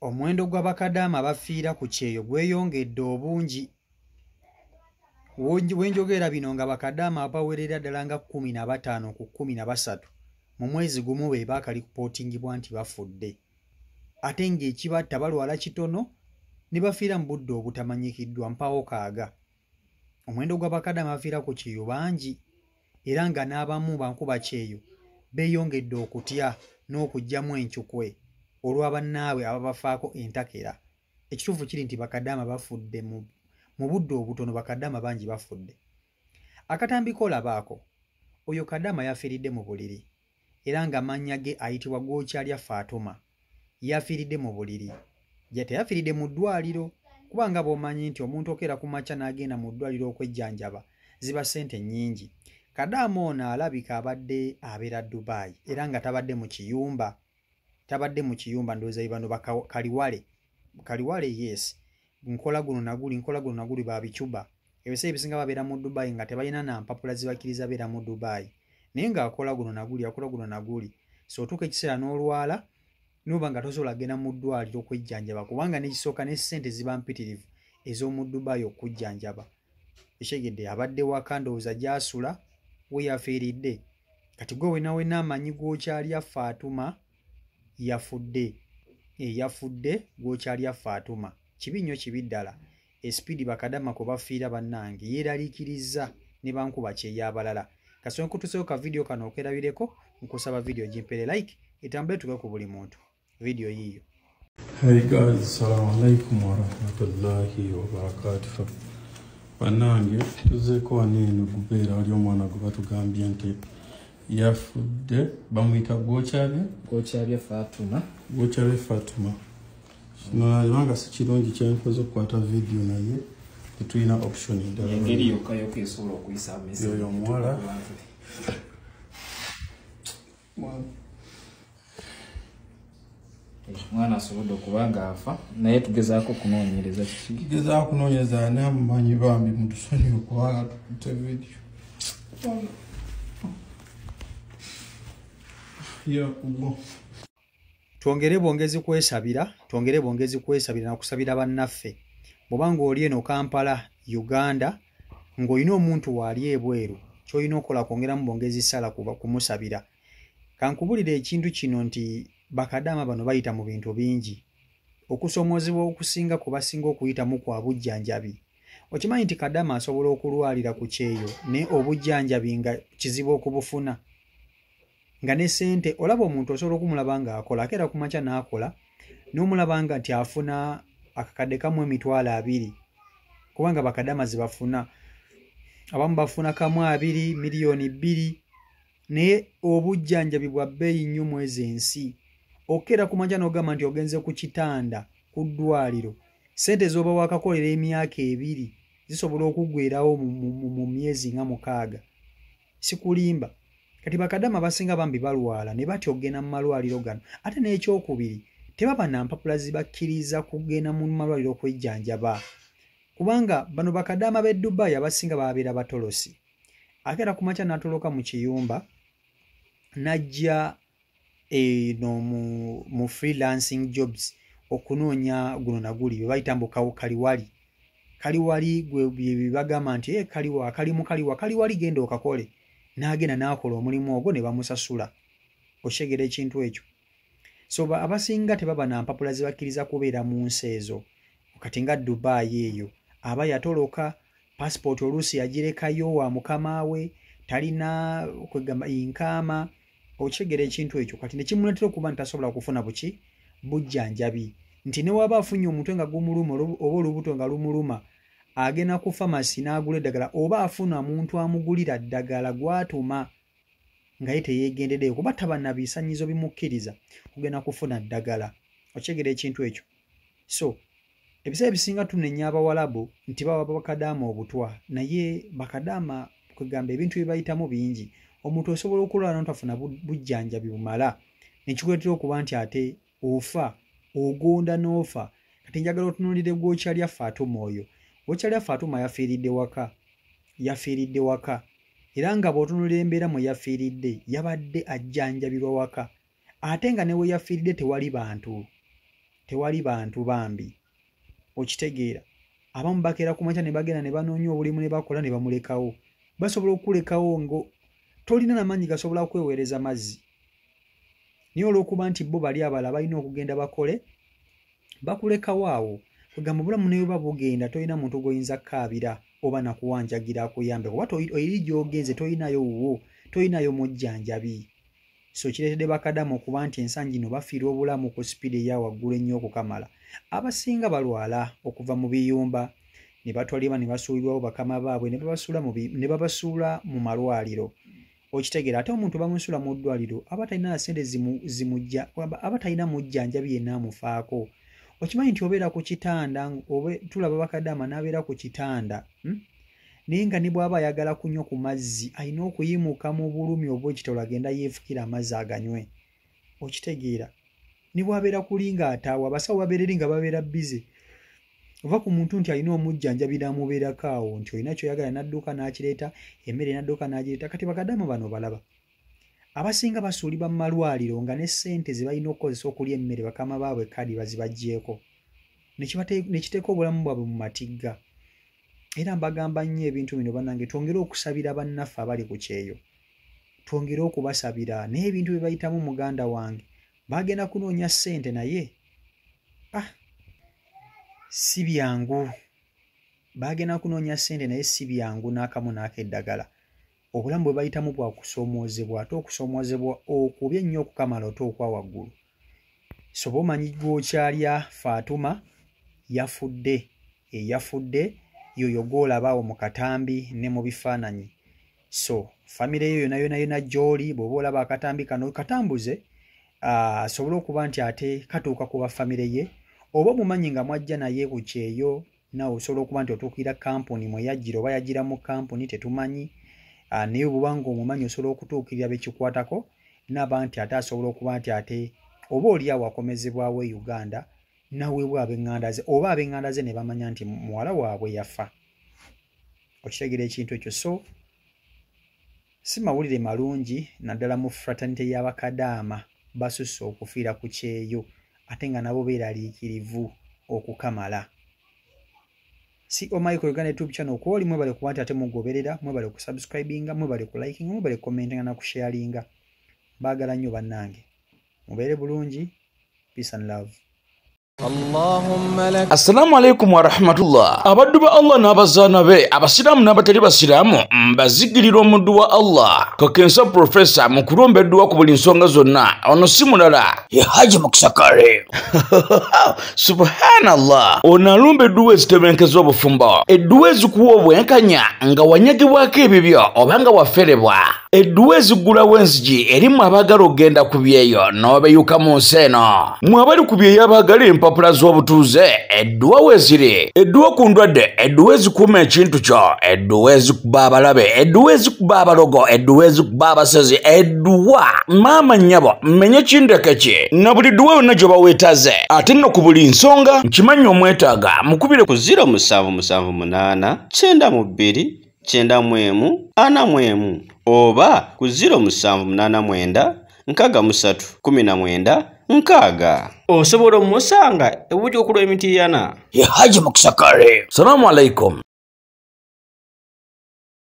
Omuwendo gw'abakadaama abafiira ku kyeyo gweyongedde obungi. Wenjogera bino nga bakadaama abawerera ddala nga 15 ku 13 mu mwezi gumu be bakalipootingibwa nti bafudde. Ate ng'ekibatta balwala kitono ne bafiira mu budde obutamanyikiddwa mpawo kaaga. Omuwendo gw'abakadaama abafiira ku kyeyo bangi era nga n'abamu bankuba kyeyo beeyongedde okutya n'okugyamu encukwe olw'abannaabwe ababafaako entakera. Ekituufu kiri nti bakadaama bafudde mu budde obutono, bakadaama bangi bafudde. Akatambi koolabaako, oyo kadaama yafiiridde mu buliri era nga mannya ge ayitibwa Gwokyalya Fatuma. Yafiiridde mu buliri, teyafiiridde mu ddwaliro kubanga bw'omanyi nti omuntu okeera ku makya n'agenda mu ddwaliro okwejjanjaba ziba ssente nnyingi. Kadaama ono alabika abadde abeera Dubai era nga tabadde mu kiyumba. Ndowooza bano Kaliwale yes. Nkola guno naguli babicuba. Ebiseera ebisinga babeera mu Dubai nga tebalina na mpapula zibakkiriza beera mu Dubai. Naye ng'akola guno naguli. So otuuka ekiseera n'olwala n'oba nga tosobola genda mu ddwaliro okwejjanjaba kubanga n'ekisooka ne ssente ziba mpitirivu ez'omu Dubai okujjanjaba. Ekyegedde abadde waka ndowooza gy'asula we yafiiridde. Kati gwe wenna amanyi Gwokyalya Fatuma yafudde. Yafudde Gwokyalya Fatuma. Kibi nnyo, kibi ddala. Esipidi bakadaama kwe bafiira bannange yeeraliikiriza ne bankuba kyeyabalala. Kasonga kutuseewo ka vidiyo kano okerabireko, nkusaba vidiyo gimpere like etambule tuge ku buli muntu. Vidiyo yiyo. Hey guys, assalamu alaikum wa rahmatullahi wa barakatuh. Bannange tuzeeko waneeno gubeera wali omwana gwe batugambye nti yafudde, bamuyita Gwokyalya Fatuma. Nalibanga si kirungi kyenkoze okukwata vidiyo naye tetulina option endala. Engeri yokka esobola okuyisa message. Yoyo omuwala. Mwana asobodde okuba ng'afa naye tugezaako okunoonyereza kiki. Tugezaako kunoonyereza n'amumanyi bambi mutusonyiwe kubanga tukutte vidiyo. Twongere bwongezi kwesabira na kusabira bannaffe. Bw'obanga oli eno Kampala, Uganda, ng'olina omuntu waali ebweru, ky'olina okola kwongeramu bwongezi sala kumusabira. Kankubulira ekintu kino nti bakadaama bano bayita mu bintu bingi. Okusomoozebwa okusinga kubasinga okuyitamu kwa bujjanjabi. Okimanyi nti kadaama asobola okulwalira ku kyeyo ne obujjanjabi nga kizibu okubufuna. Nga ne ssente olaba omuntu osobola okumulaba ng'akola akeera ku makya n'akola n'omulaba nga nti afuna akakadde kamu $20,000 kubanga bakadaama ze bafuna. Abamu bafuna kamu 2 miliyoni 2 naye obujjanjabi bwa bbeeyi nnyo mwezi ensi. Okeera ku makya n'ogamba nti ogenze ku kitanda ku ddwaliro, ssente z'oba wakakolera emyaka 2 zisobola okuggweerawo mu myezi nga 6. Sikulimba. Kati bakadaama basinga bambi balwala ne batya okugenda mu malwaliro gano. Ate n'ekyokubiri tebaba na mpapula zibakkiriza kugenda mu malwaliro okwejjanjaba kubanga bano bakadaama b'e Dubai abasinga babeera batolosi. Akeera ku makya n'atoloka mu kiyumba n'ajja eno mu freelancing jobs okunoonya guno naguli bye bayita mbu kaliwali gwe bye bagamba nti kaliwali genda okakole. N'agenda n'akola omulimu ogwo ne bamusasula. Okyegera ekintu ekyo. So abasinga tebaba na mpapula zibakkiriza kubeera mu nsi ezo. Kati nga Dubai eyo aba yatoloka passport oluusi yagirekayo wa mukama we, talina kwegamba inkaama. Okyegera ekintu ekyo. Kati ne kimuleetera okuba nti tasobola kufuna bujjanjabi. Nti ne waba afunye omutwe nga gumuluma oba olubuto nga lumuluma, agenda ku famasi n'agula eddagala oba afuna muntu amugulira ddagala gw'atuma nga ye teyeegendereyo kuba taba na bisanyizo bimukkiriza kugenda kufuna ddagala. Okyegera ekintu ekyo. So ebiseera ebisinga tunenya Abawalabu nti baba bakadaama obutwa, naye bakadaama kwegamba ebintu bye bayitamu bingi. Omuntu osobola okulwala n'otafuna bujjanjabi bumala nekikuleetera okuba nti ate ofa, ogonda n'ofa. Kati njagala otunuulire Gwokyalya Fatuma oyo. Gwokyalya Fatuma yafiiridde waka era nga bw'otunuulira embeera mwe yafiiridde yabadde ajjanjabirwa waka ate nga ne we yafiiridde tewali tewali bantu bambi. Okitegeera. Abamu bakeera ku makya ne bagenda ne banoonya obulimu ne bakola ne bamulekawo. Basobola okulekawo ngo tolina n'amaanyi gasobola kweweereza mazzi. Niyo olw'okuba nti bo bali abalala balina okugenda bakole bakulekawo awo. Kugamba obulamu naye oba bugenda tolina muntu goyinza kkaabira oba nakuwanjagira akuyambe. Oba eri gy'ogenze tolinayo wuwo, tolinayo mujjanjabi. So kireetedde bakadamu okuba nti ensangi no bafiira obulamu ku sipiidi eya waggulu ennyo okukamala. Abasinga balwala okuva mu biyumba ne batwalibwa ne basuulibwawo bakama baabwe ne babasuula mu malwaliro. Okitegeera ate omuntu bamusuula mu ddwaliro aba talina ssente zimujja aba talina mujjanjabi yenna amufaako. Okimanyi nti obeera ku kitanda tulaba bakadama n'abeera ku kitanda naye nga ne bw'aba ayagala kunywa ku mazzi alina okuyimuka mu bulumi obw'ekitalo agenda yeefukira amazzi aganywe. Okitegeera ne bw'abeera kulinga ataawa abasawo babeera nga babeera bize ova ku muntu nti alina omujjanjabira amubeerako awo nti olina kyoyagala n'adduka n'akireeta emmere n'adduka n'agireeta. Kati bakadama bano balaba abasinga basuulibwa mu malwaliro nga ne ssente ze balina okukozesa okulya emmere bakama baabwe kadi bazibaggyeko ne kiteeka obulamu bwabwe mu matigga. Era mbagamba nnyo ebintu bino bannange twongere okusabira bannaffe abali ku kyeyo, twongere okubasabira naye ebintu bye bayitamu muganda wange bagenda kunoonya ssente naye si byangu. Bagenda kunoonya ssente naye si byangu n'akamu n'akeddagala. Obulamu bwe bayitamu bwa kusoomoozebwa ate okusoomoozebwa okubi ennyo okukamala otuukwa waggulu. So bomanyi gw'okyalya Fatuma yafudde yoyo gw'olabaawo mu katambi ne mu bifaananyi. So famire yo yona gy'oli bw'oba olaba akatambi kano katambuze asobole okuba nti ate katuuka ku bafamire ye oba mumanyi nga mwajja naye ku kyeyo nawe osobola okuba nti otuukira kampuni mwe yajjira oba yajjira mu kampuni tetumanyi. Naye obubanga omumanyi osobola okutuukirira bekikwatako naba nti ate asobola okuba nti ate oba oli awo akomezebwawo e Uganda naweebwa ab'eŋŋanda ze oba ab'eŋŋanda ze ne bamanya nti muwala waabwe yafa. Okitegeera ekintu ekyo. So si mawulire malungi naddala mu fraternity y'abakadaama basusse okufiira ku kyeyo ate nga nabo beeraliikirivu okukamala. Michael Uganda YouTube channel kwoli mwebale kuba nti ate mugoberera, mwebale kusubscribinga, mwebale kulikinga, mwebale commentinga na kusharinga. Baagala nnyo bannange. Mubeere bulungi. Peace and love. Assalamu alaikum wa rahmatullah. Abaddu ba Allah n'abazaana be abasiraamu n'abatali basiraamu mbazigirira omuddu wa Allah Kakensa Professor mu kulombeddwa ku buli nsonga zonna. Ono si mulala ye Haji Mukusakale. Subhanallah. Ono alumbeddwa ezitebenkeza obufumbo, edduwa ezikuwa obwenkanya nga wanyagibwako ebibyo oba nga waferebwa, edduwa ezigulawo enzigi erimu abaagala ogenda ku byeyo n'obeyuka mu nsi eno. Mwe abali ku byeyo abaagala empapula z'obutuuze, edduwa weeziri, edduwa ku ndwadde, edduwa ezikuuma ekintu kyo, edduwa ezikuba abalabe, edduwa ezikuba abalogo, edduwa ezikuba abasezi, edduwa maama nnyabo mmenye kindeke ki na buli dduwa yonna gye baweetaze. Ate nno ku buli nsonga nkimanyi omwetaaga mukubire ku 0778 92 91 oba ku 0789 63 19 nkaaga. Osobola omusanga ewuti okulwa emitiiyana ye Haji Mukusakale. Salamu alaikum.